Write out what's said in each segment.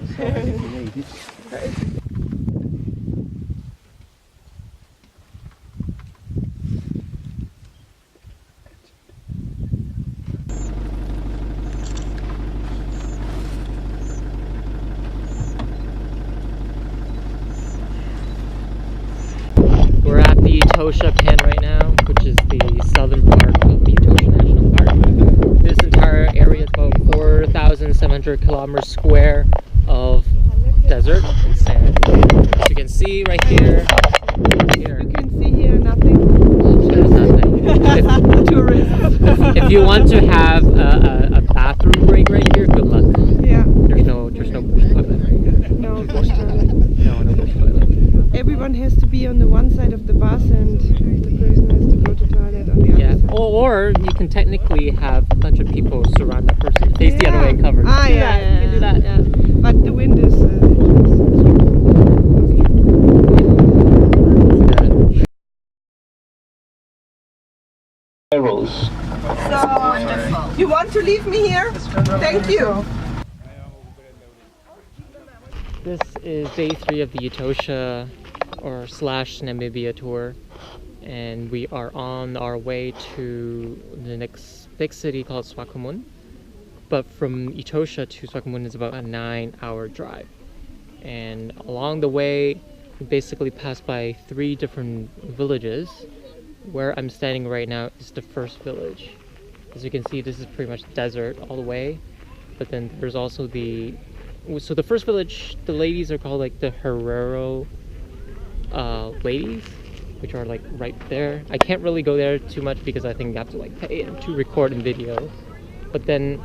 We're at the Etosha Pen right now, which is the southern part of the Etosha National Park. This entire area is about 4,700 kilometers square of desert and sand. As you can see right here. You can see here nothing. There's nothing. Tourists. If you want to have a bathroom break right here, good luck. Yeah. There's no bush toilet. No bush toilet. No bush toilet. Everyone has to be on the one side of the bus and the person has to go to toilet on the other side. Or you can technically have a bunch of people surround that person, face the other way and cover. Ah, You can do that. yeah. But the wind is... So, you want to leave me here? Thank you. This is day 3 of the Etosha or / Namibia tour, and we are on our way to the next big city called Swakopmund. But from Etosha to Swakopmund is about a 9-hour drive, and along the way we basically pass by 3 different villages. Where I'm standing right now is the first village. As you can see, this is pretty much desert all the way, but then there's also the first village, the ladies are called like the Herero ladies, which are like right there. I can't really go there too much because I think you have to like pay to record in video. But then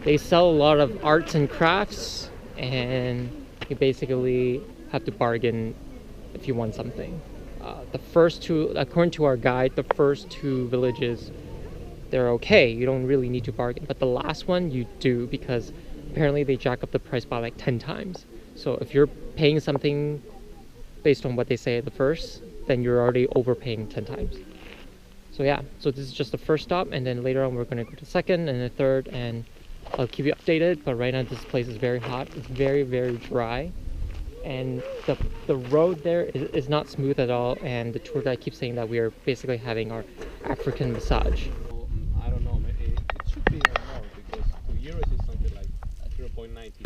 they sell a lot of arts and crafts, and you basically have to bargain if you want something. The first 2, according to our guide, the first 2 villages, they're okay. You don't really need to bargain. But the last one, you do, because apparently they jack up the price by like 10 times. So if you're paying something based on what they say at the first, then you're already overpaying 10 times. So yeah, so this is just the first stop, and then later on we're going to go to second and the third, and I'll keep you updated. But right now this place is very hot. It's very, very dry. And the road there is not smooth at all, and the tour guide keeps saying that we are basically having our African massage. I don't know, it should be more, because 2 euros is something like 0.90.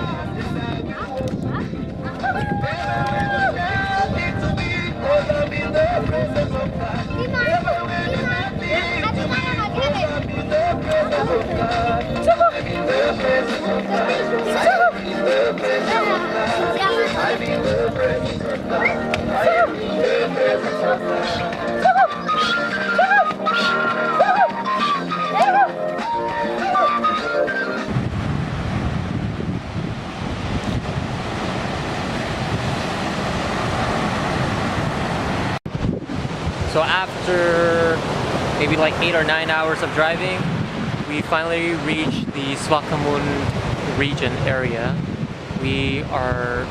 So after maybe like 8 or 9 hours of driving, we finally reached the Swakopmund region area. We are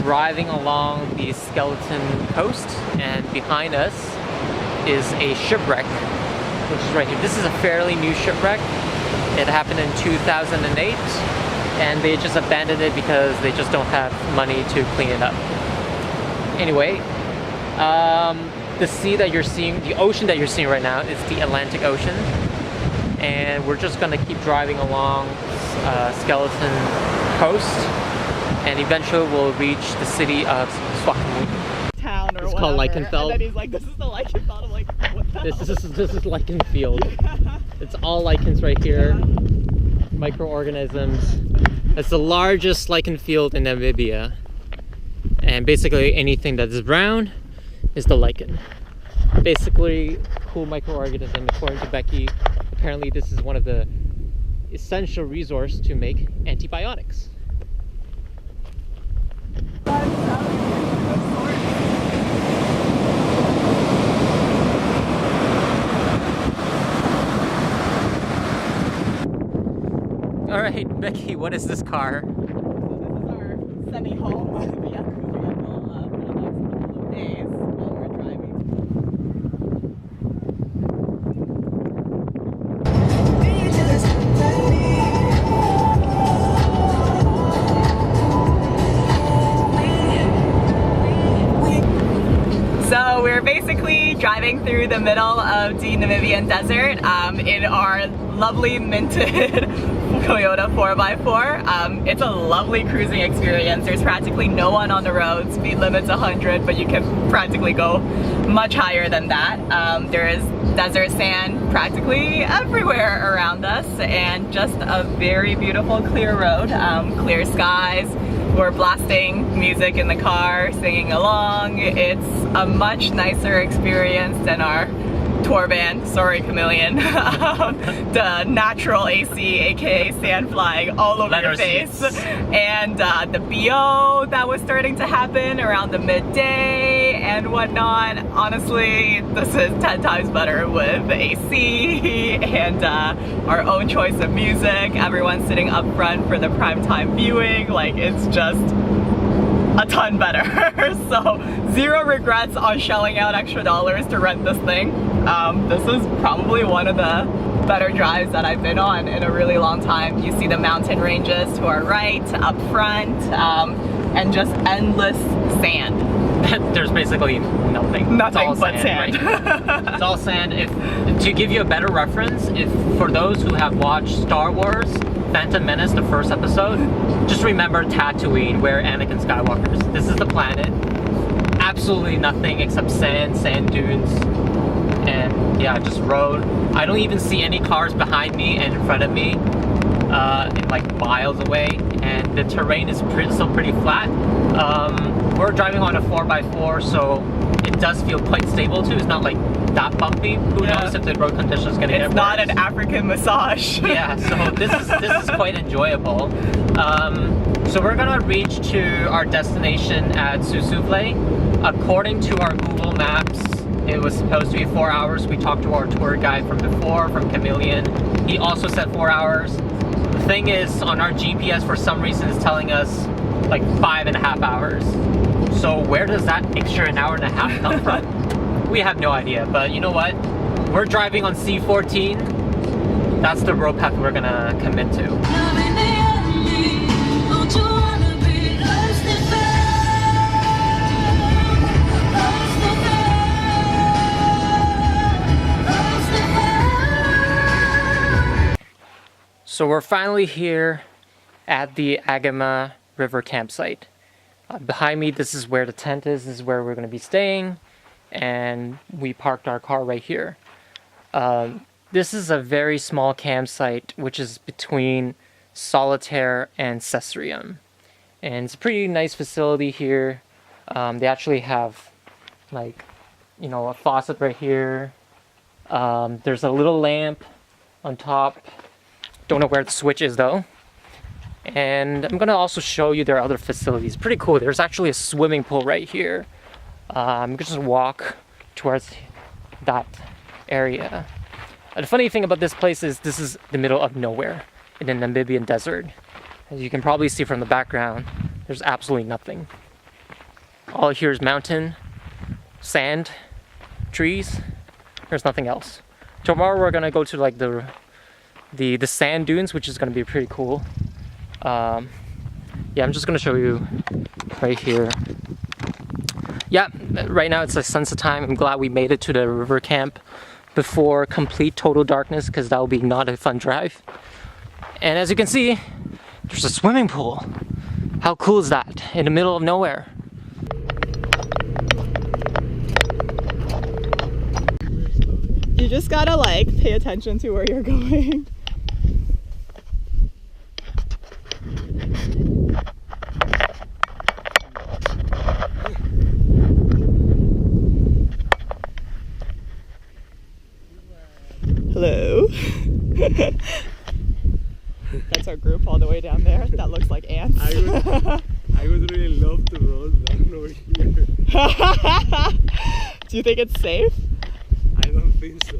driving along the skeleton coast, and behind us is a shipwreck, which is right here. This is a fairly new shipwreck. It happened in 2008, and they just abandoned it because they just don't have money to clean it up. Anyway, the sea that you're seeing, the ocean that you're seeing right now is the Atlantic Ocean, and we're just gonna keep driving along Skeleton Coast, and eventually we'll reach the city of Swakopmund. Town or it's called Lycanfeld. And then he's like, this is the Lycanfeld. I'm like, what the hell? This is Lycanfield. It's all lichens right here, microorganisms. It's the largest lichen field in Namibia, and basically anything that is brown is the lichen. Basically, cool microorganism. According to Becky, apparently this is one of the essential resources to make antibiotics. All right, Becky, what is this car? So this is our semi-home vehicle for the next couple of days while we're driving. basically driving through the middle of the Namibian desert in our lovely minted Toyota 4x4. It's a lovely cruising experience. There's practically no one on the road. Speed limit's 100, but you can practically go much higher than that. There is desert sand practically everywhere around us, and just a very beautiful clear road, clear skies. We're blasting music in the car, singing along. It's a much nicer experience than our tour van, sorry Chameleon, the natural AC, aka sand flying all over your face, and the BO that was starting to happen around the midday and whatnot. Honestly, this is 10 times better with AC and our own choice of music. Everyone's sitting up front for the primetime viewing. Like, it's just a ton better. So zero regrets on shelling out extra dollars to rent this thing. This is probably one of the better drives that I've been on in a really long time. You see the mountain ranges to our right, up front, and just endless sand. There's basically nothing. Nothing but sand. Right? It's all sand. To give you a better reference, for those who have watched Star Wars Phantom Menace, the first episode, just remember Tatooine, where Anakin Skywalker is. This is the planet. Absolutely nothing except sand dunes, and yeah, just road. I don't even see any cars behind me and in front of me, like miles away, and the terrain is still pretty flat. We're driving on a 4x4, so it does feel quite stable too. It's not like that bumpy. Who knows if the road conditions is gonna get worse. It's not an African massage. Yeah, so this is quite enjoyable. So we're gonna reach to our destination at Sesriem. According to our Google Maps, it was supposed to be 4 hours. We talked to our tour guide from before, from Chameleon. He also said 4 hours. The thing is, on our GPS, for some reason, it's telling us like 5.5 hours. So where does that extra an hour and a half come from? We have no idea, but you know what? We're driving on C14. That's the road path we're gonna commit to. So we're finally here at the Agama River campsite. Behind me, this is where the tent is. This is where we're going to be staying, and we parked our car right here. This is a very small campsite, which is between Solitaire and Sesriem, and it's a pretty nice facility here. They actually have, like, you know, a faucet right here. There's a little lamp on top. Don't know where the switch is though. And I'm gonna also show you their other facilities. Pretty cool. There's actually a swimming pool right here. You can just walk towards that area. The funny thing about this place is this is the middle of nowhere in the Namibian desert. As you can probably see from the background, there's absolutely nothing. All here is mountain, sand, trees. There's nothing else. Tomorrow we're gonna go to like the sand dunes, which is gonna be pretty cool. Yeah, I'm just gonna show you right here. Yeah, right now it's like sunset time. I'm glad we made it to the river camp before complete total darkness, because that will be not a fun drive. And as you can see, there's a swimming pool. How cool is that? In the middle of nowhere. You just gotta like pay attention to where you're going. Hello. That's our group all the way down there. That looks like ants. I would really love to roll down over here. Do you think it's safe? I don't think so.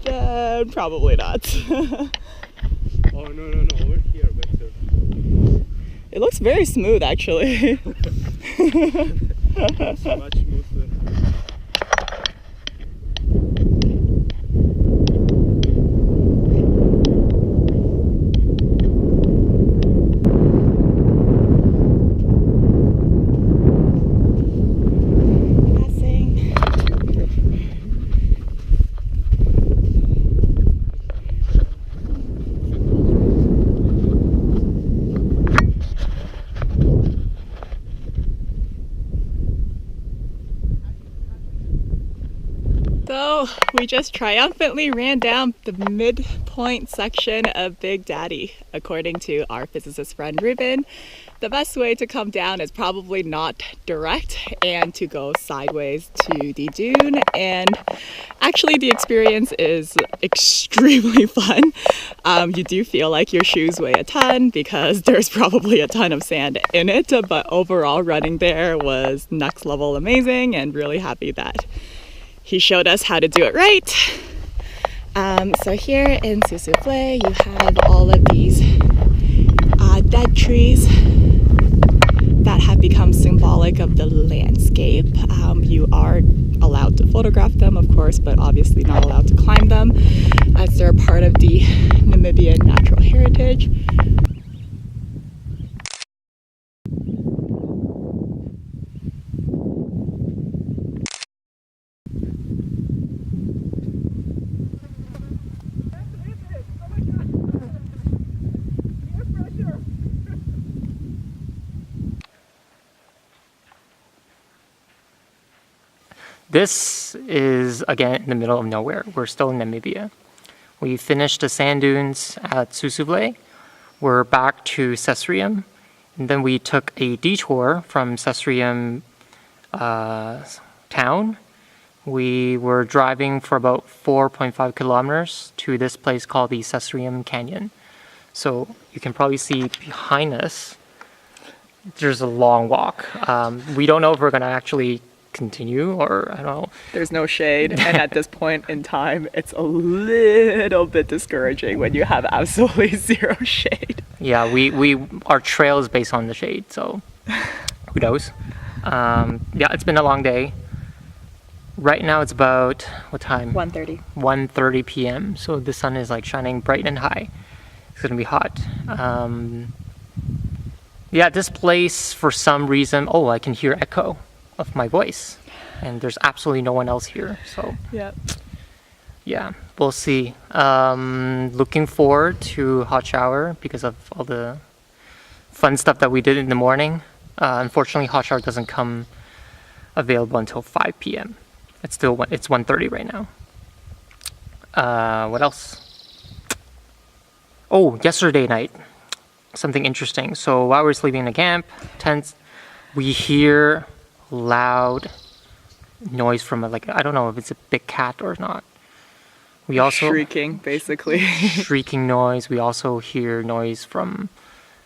Then probably not. Oh no, over here better. It looks very smooth actually. It's much smoother. So we just triumphantly ran down the midpoint section of Big Daddy. According to our physicist friend Ruben, the best way to come down is probably not direct and to go sideways to the dune. And actually the experience is extremely fun. You do feel like your shoes weigh a ton because there's probably a ton of sand in it, but overall running there was next level amazing, and really happy that he showed us how to do it right. So here in Sesriem, you have all of these dead trees that have become symbolic of the landscape. You are allowed to photograph them, of course, but obviously not allowed to climb them, as they're part of the Namibian natural heritage. This is, again, in the middle of nowhere. We're still in Namibia. We finished the sand dunes at Sesriem. We're back to Sesriem. And then we took a detour from Sesriem town. We were driving for about 4.5 kilometers to this place called the Sesriem Canyon. So you can probably see behind us, there's a long walk. We don't know if we're going to actually continue, or I don't know. There's no shade, and at this point in time it's a little bit discouraging when you have absolutely zero shade. Yeah, our trail is based on the shade, so who knows. Yeah, it's been a long day. Right now it's about, what time? 1:30. 1:30 p.m. So the sun is like shining bright and high. It's gonna be hot. Yeah, this place, for some reason, oh, I can hear echo of my voice, and there's absolutely no one else here, so yeah, we'll see. Looking forward to hot shower because of all the fun stuff that we did in the morning. Unfortunately, hot shower doesn't come available until 5 p.m. It's 1:30 right now. What else? Oh, yesterday night, something interesting. So while we're sleeping in the camp tents, we hear loud noise from I don't know if it's a big cat or not. We also shrieking, basically. Shrieking noise. We also hear noise from,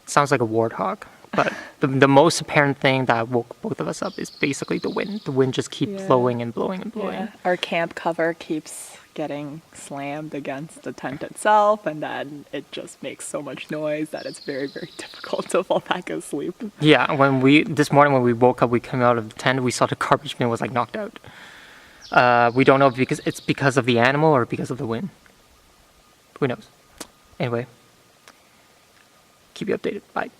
sounds like a warthog. But the most apparent thing that woke both of us up is basically the wind. The wind just keeps blowing and blowing and blowing. Yeah. Our camp cover keeps getting slammed against the tent itself, and then it just makes so much noise that it's very, very difficult to fall back asleep. Yeah, this morning when we woke up, we came out of the tent, we saw the garbage bin was like knocked out. We don't know if it's because of the animal or because of the wind. Who knows? Anyway, keep you updated. Bye.